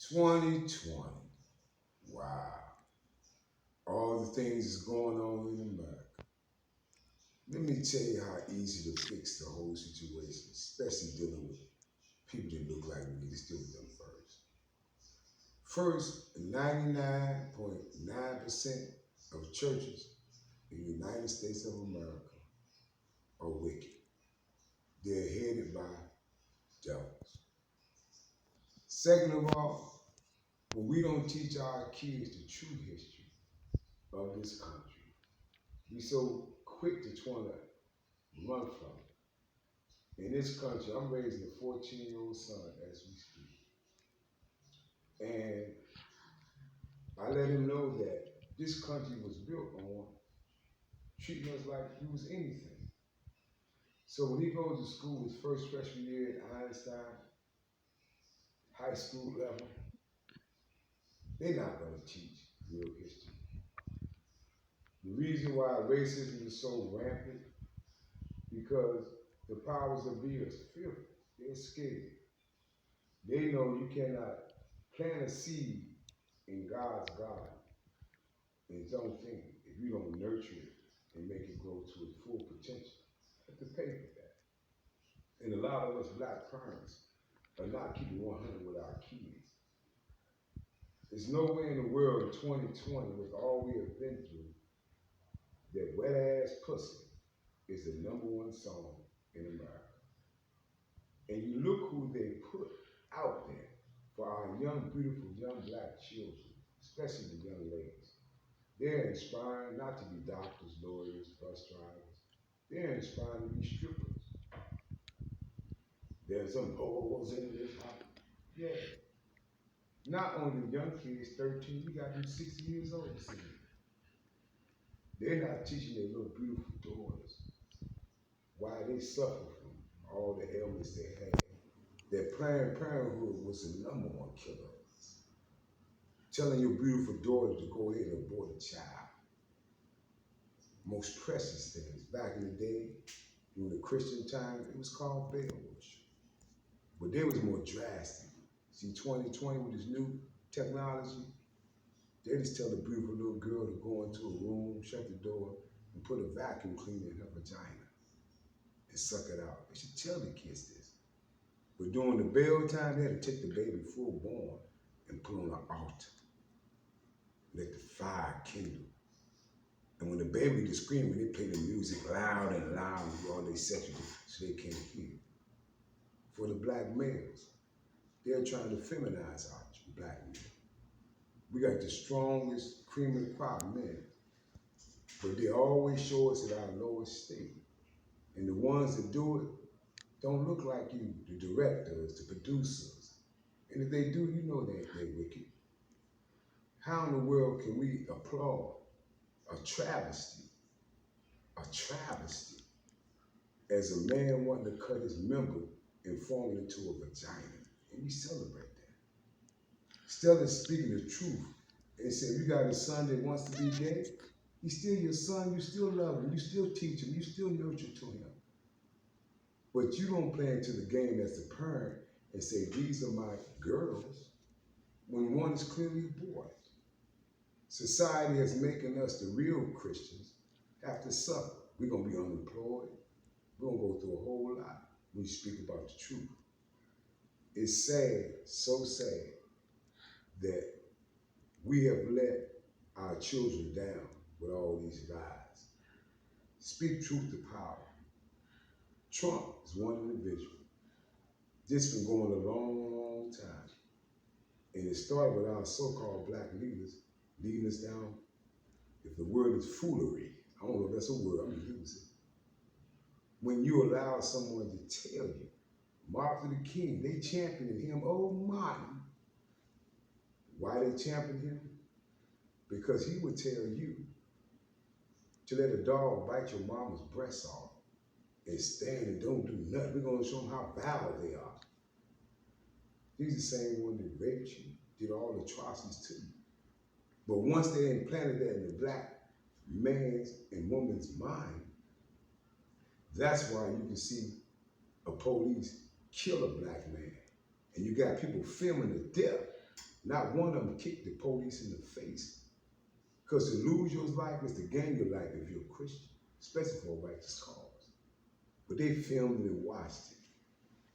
2020. Wow. All the things that's going on in America. Let me tell you how easy to fix the whole situation, especially dealing with people that look like me. Let's deal with them first. First, 99.9% of churches in the United States of America are wicked. They're headed by devils. Second of all, when we don't teach our kids the true history of this country, we so quick to try to run from it. In this country, I'm raising a 14-year-old son as we speak. And I let him know that this country was built on treating us like he was anything. So when he goes to school, his first freshman year at Einstein, high school level, they're not going to teach real history. The reason why racism is so rampant, because the powers that be are fearful. They're scared. They know you cannot plant a seed in God's garden in its own thing if you don't nurture it and make it grow to its full potential. You have to pay for that. And a lot of us black parents are not keeping 100 with our kids. There's no way in the world in 2020, with all we have been through, that Wet Ass Pussy is the #1 song in America. And you look who they put out there for our young, beautiful, young black children, especially the young ladies. They're inspiring not to be doctors, lawyers, bus drivers. They're inspiring to be strippers. There's some hoes in this house. Yeah. Not only the young kids, 13, you got them 60 years old singing. They're not teaching their little beautiful daughters why they suffer from all the ailments they had. That Planned Parenthood was the #1 killer. Telling your beautiful daughter to go ahead and abort a child. Most precious things. Back in the day, during the Christian time, it was called Baal worship. But they was more drastic. See, 2020 with this new technology, they just tell the beautiful little girl to go into a room, shut the door, and put a vacuum cleaner in her vagina and suck it out. They should tell the kids this. But during the Baal time, they had to take the baby full born and put on an altar. Let the fire kindle. And when the baby is screaming, they play the music loud and loud with all their sexual so they can't hear. For the black males, they're trying to feminize our black men. We got the strongest cream of the crop men, but they always show us at our lowest state. And the ones that do it don't look like you, the directors, the producers. And if they do, you know they're wicked. How in the world can we applaud a travesty as a man wanting to cut his member and form it into a vagina? And we celebrate that. Stella is speaking the truth and said, you got a son that wants to be gay, he's still your son, you still love him, you still teach him, you still nurture to him. But you don't play into the game as a parent and say, these are my girls, when one is clearly a boy. Society is making us, the real Christians, have to suffer. We're going to be unemployed. We're going to go through a whole lot when you speak about the truth. It's sad, so sad, that we have let our children down with all these lies. Speak truth to power. Trump is one individual. This has been going a long, long time. And it started with our so-called black leaders leading us down. If the word is foolery, I don't know if that's a word, I'm gonna use it. When you allow someone to tell you, Martin Luther King, they championed him, oh Martin. Why they championed him? Because he would tell you to let a dog bite your mama's breast off and stand and don't do nothing. We're gonna show them how vile they are. He's the same one that raped you, did all the atrocities to you. But once they implanted that in the black man's and woman's mind, that's why you can see a police kill a black man. And you got people filming the death. Not one of them kicked the police in the face. Because to lose your life is to gain your life if you're a Christian, especially for a righteous cause. But they filmed it and watched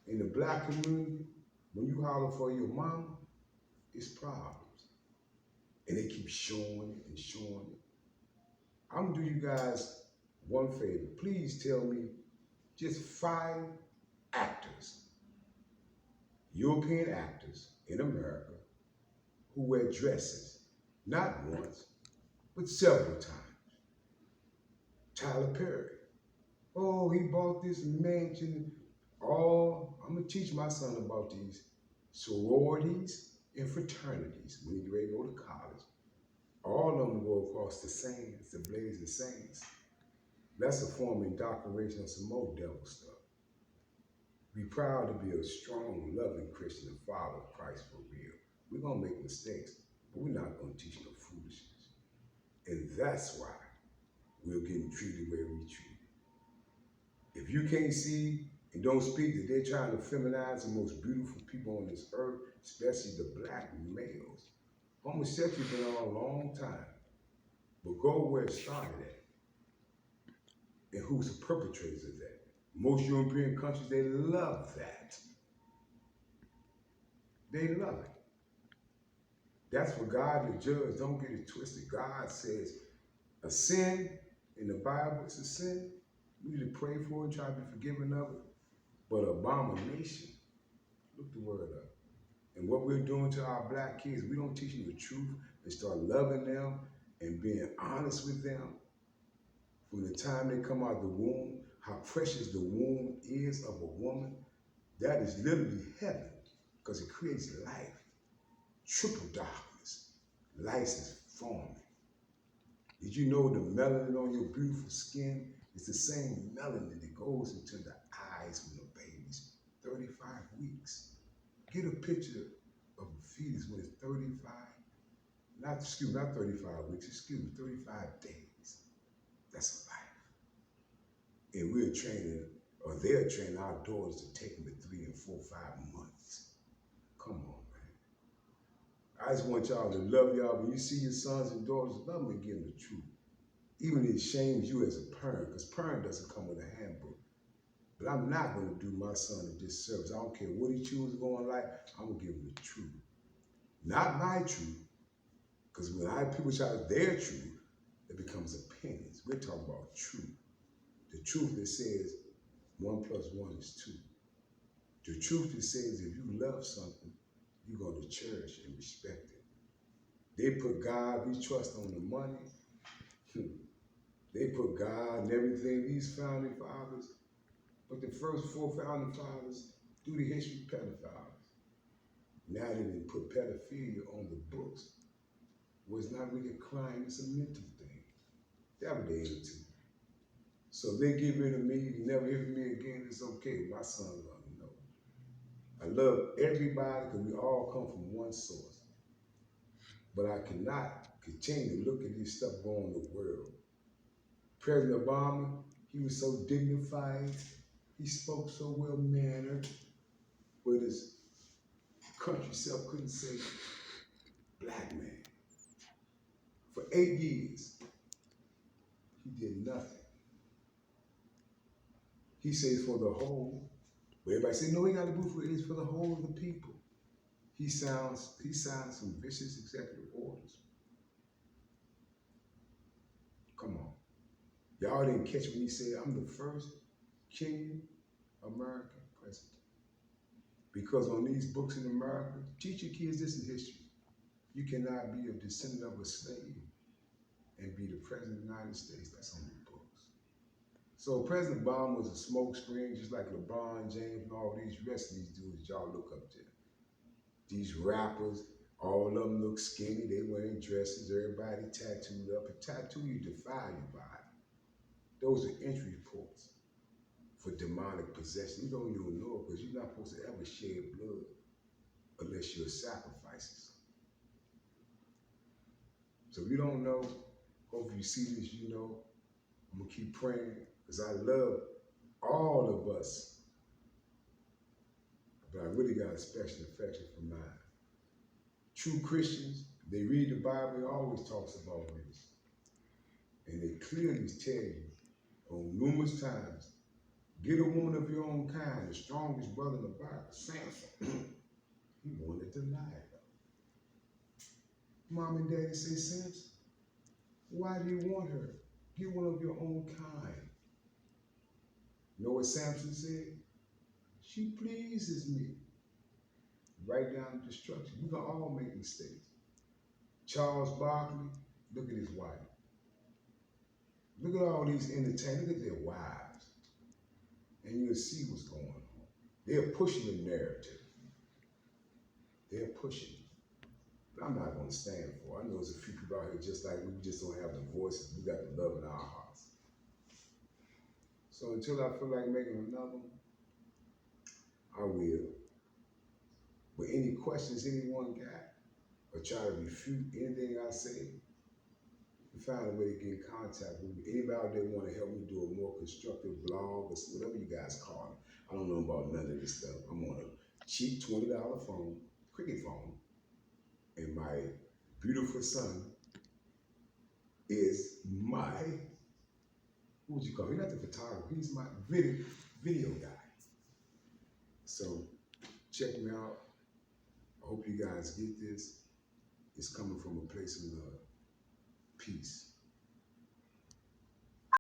it. In the black community, when you holler for your mama, it's problems. And they keep showing it and showing it. I'm gonna do you guys one favor. Please tell me just 5 actors, European actors in America, who wear dresses, not once, but several times. Tyler Perry. Oh, he bought this mansion. Oh, I'm gonna teach my son about these sororities and fraternities when he get ready to go to college. All of them go across the Saints, the Blazing Saints. That's a form of indoctrination of some more devil stuff. Be proud to be a strong, loving Christian and follow Christ for real. We're gonna make mistakes, but we're not gonna teach no foolishness. And that's why we're getting treated the way we treat. If you can't see and don't speak that they're trying to feminize the most beautiful people on this earth, especially the black males, homosexuality been on a long time. But go where it started at. And who's the perpetrators of that? Most European countries, they love that. They love it. That's what God the judge, don't get it twisted. God says a sin in the Bible is a sin. We need to pray for it and try to be forgiven of it. But abomination, look the word up. And what we're doing to our black kids, we don't teach them the truth and start loving them and being honest with them from the time they come out of the womb, how precious the womb is of a woman. That is literally heaven because it creates life. Triple darkness. Light is forming. Did you know the melanin on your beautiful skin is the same melanin that goes into the eyes when the baby's 35 weeks? Get a picture of a fetus when it's 35, not 35 weeks, 35 days. That's a life. And we're training, or they're training our daughters to take them at 3 and 4, 5 months. Come on, man. I just want y'all to love y'all. When you see your sons and daughters, love them and give them the truth. Even if it shames you as a parent, because parent doesn't come with a handbook. But I'm not going to do my son a disservice. I don't care what he chooses to go in life, I'm going to give him the truth. Not my truth, because when people shout their truth, it becomes opinions. We're talking about truth. The truth that says 1 + 1 is 2. The truth that says if you love something, you're going to cherish and respect it. They put God, we trust on the money. They put God and everything, these founding fathers. But the first 4 founding fathers do the history of pedophiles. Now they didn't put pedophilia on the books. Well, it's not really a crime, it's a mental thing. That what they into. So they get rid of me, you never hear from me again, it's okay. My son love me, no. I love everybody because we all come from one source. But I cannot continue to look at this stuff going on in the world. President Obama, he was so dignified. He spoke so well-mannered, but his country self couldn't say black man. For 8 years, he did nothing. He says for the whole, but everybody say, no, he got to do for it. It's for the whole of the people. He signed some vicious executive orders. Come on. Y'all didn't catch when he said, I'm the first Kenyan American president. Because on these books in America, teach your kids this in history. You cannot be a descendant of a slave and be the president of the United States. That's on the books. So President Obama was a smoke screen, just like LeBron James and all these rest of these dudes y'all look up to. These rappers, all of them look skinny, they wearing dresses, everybody tattooed up. A tattoo, you defile your body. Those are entry reports for demonic possession. You don't even know it because you're not supposed to ever shed blood unless you're sacrificing. So if you don't know, hope you see this, you know, I'm going to keep praying because I love all of us. But I really got a special affection for mine. True Christians, they read the Bible, it always talks about race. And they clearly tell you on numerous times, get a woman of your own kind, the strongest brother in the Bible, Samson. He wanted to lie. Mom and daddy say, Samson, why do you want her? Get one of your own kind. You know what Samson said? She pleases me. Right down to destruction. We can all make mistakes. Charles Barkley, look at his wife. Look at all these entertainers, look at their wives. And you'll see what's going on. They're pushing the narrative. They're pushing it. But I'm not going to stand for it. I know there's a few people out here just like we just don't have the voices. We got the love in our hearts. So until I feel like making another one, I will. But any questions anyone got, or try to refute anything I say, you find a way to get in contact with me. Anybody out there want to help me do a more constructive blog or whatever you guys call it. I don't know about none of this stuff. I'm on a cheap $20 phone, cricket phone, and my beautiful son is my, what would you call him? He's not the photographer, he's my video guy. So check me out. I hope you guys get this. It's coming from a place of love. Peace.